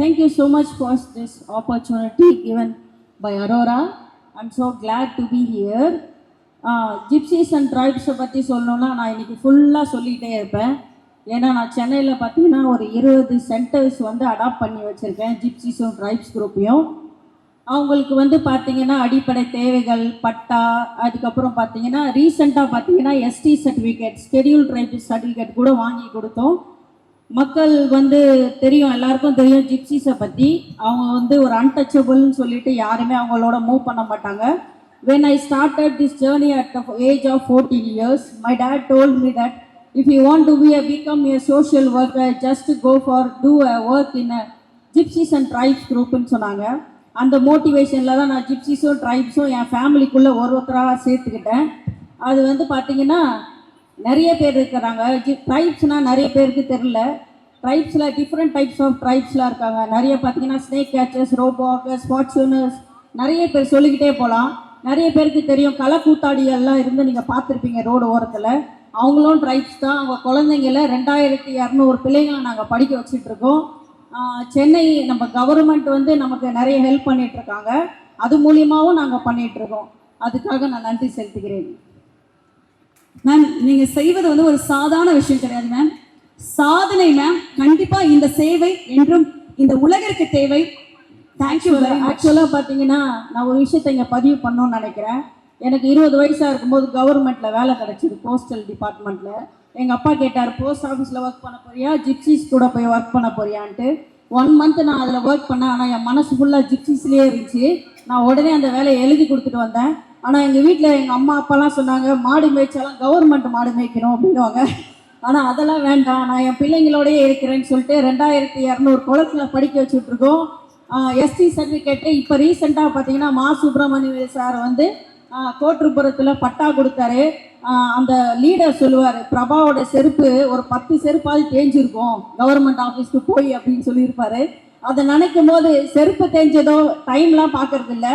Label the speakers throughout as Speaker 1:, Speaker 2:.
Speaker 1: thank you so much for this opportunity given by Aurora. I'm so glad to be here. Gypsies and tribes பற்றி சொல்லணும்னா நான் இன்றைக்கி ஃபுல்லாக சொல்லிகிட்டே இருப்பேன். ஏன்னா நான் சென்னையில் பார்த்தீங்கன்னா ஒரு 20 சென்டர்ஸ் வந்து அடாப்ட் பண்ணி வச்சுருக்கேன். ஜிப்சிஸும் ட்ரைப்ஸ் குரூப்பையும் அவங்களுக்கு வந்து பார்த்திங்கன்னா அடிப்படை தேவைகள், பட்டா, அதுக்கப்புறம் பார்த்திங்கன்னா ரீசெண்டாக பார்த்திங்கன்னா S T certificate, schedule tribe certificate கூட வாங்கி கொடுத்தோம். மக்கள் வந்து தெரியும், எல்லாருக்கும் தெரியும் ஜிப்சிஸை பற்றி. அவங்க வந்து ஒரு அன்டச்சபிள்னு சொல்லிட்டு யாருமே அவங்களோட மூவ் பண்ண மாட்டாங்க. When I started this journey at the age of 14 years, my dad told me that if you want to become a social worker, just do a work in a Gypsies and Tribes group ன்னு சொன்னாங்க. அந்த மோட்டிவேஷனில் தான் நான் ஜிப்சிஸும் ட்ரைப்ஸும் என் ஃபேமிலிக்குள்ளே ஒருத்தராக சேர்த்துக்கிட்டேன். அது வந்து பார்த்திங்கன்னா நிறைய பேர் இருக்கிறாங்க. ட்ரைப்ஸ்னால் நிறைய பேருக்கு தெரில. ட்ரைப்ஸில் டிஃப்ரெண்ட் டைப்ஸ் ஆஃப் ட்ரைப்ஸ்லாம் இருக்காங்க. நிறைய பார்த்திங்கன்னா ஸ்னேக் கேச்சர்ஸ், ரோபோக்கர்ஸ், ஃபார்ச்சூனர்ஸ், நிறைய பேர் சொல்லிக்கிட்டே போகலாம். நிறைய பேருக்கு தெரியும் களக்கூத்தாடிகள்லாம் இருந்து நீங்கள் பார்த்துருப்பீங்க ரோடு ஓரத்தில். அவங்களும் ட்ரைப்ஸ் தான். அவங்க குழந்தைங்கள 2200 பிள்ளைங்களை நாங்கள் படிக்க வச்சிட்ருக்கோம். சென்னை நம்ம கவர்மெண்ட் வந்து நமக்கு நிறைய ஹெல்ப் பண்ணிகிட்ருக்காங்க. அது மூலியமாகவும் நாங்கள் பண்ணிகிட்ருக்கோம். அதுக்காக நான் நன்றி செலுத்துகிறேன்.
Speaker 2: மேம், நீங்கள் செய்வது வந்து ஒரு சாதாரண விஷயம் கிடையாது மேம், சாதனை மேம். கண்டிப்பாக இந்த சேவை என்றும் இந்த உலகிற்கு தேவை. தேங்க்யூ.
Speaker 1: ஆக்சுவலாக பார்த்தீங்கன்னா நான் ஒரு விஷயத்தை இங்கே பதிவு பண்ணணும்னு நினைக்கிறேன். எனக்கு 20 வயசாக இருக்கும்போது கவர்மெண்ட்டில் வேலை கிடச்சிது, போஸ்டல் டிபார்ட்மெண்ட்டில். எங்கள் அப்பா கேட்டார், போஸ்ட் ஆஃபீஸில் ஒர்க் பண்ண போறியா, ஜிப்சிஸ் கூட போய் ஒர்க் பண்ண போறியான்ட்டு. 1 மந்த் நான் அதில் ஒர்க் பண்ணேன். ஆனால் என் மனசு ஃபுல்லாக ஜிப்சிஸ்லேயே இருந்துச்சு. நான் உடனே அந்த வேலையை எழுதி கொடுத்துட்டு வந்தேன். ஆனால் எங்கள் வீட்டில் எங்கள் அம்மா அப்பாலாம் சொன்னாங்க, மாடு மேய்ச்சாலாம் கவர்மெண்ட் மாடு மேய்க்கணும் அப்படின்வாங்க. ஆனால் அதெல்லாம் வேண்டாம், நான் என் பிள்ளைங்களோடயே இருக்கிறேன்னு சொல்லிட்டு 2200 குளத்தில் படிக்க வச்சுட்ருக்கோம். எஸ்டி சர்டிஃபிகேட்டு இப்போ ரீசெண்டாக பார்த்தீங்கன்னா மா சுப்பிரமணிய சார் வந்து கோட்டுப்புறத்தில் பட்டா கொடுத்தாரு. அந்த லீடர் சொல்லுவார், பிரபாவோட செருப்பு ஒரு 10 செருப்பாவது தேஞ்சிருக்கும் கவர்மெண்ட் ஆஃபீஸ்க்கு போய் அப்படின்னு சொல்லியிருப்பாரு. அதை நினைக்கும் போது செருப்பு தேஞ்சதோ டைம்லாம் பார்க்கறதில்ல.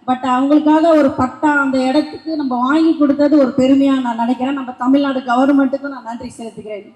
Speaker 1: பட் அவங்களுக்காக ஒரு பட்டா அந்த இடத்துக்கு நம்ம வாங்கி கொடுத்தது ஒரு பெருமையாக நான் நினைக்கிறேன். நம்ம தமிழ்நாடு கவர்மெண்ட்டுக்கும் நான் நன்றி செலுத்துகிறேன்.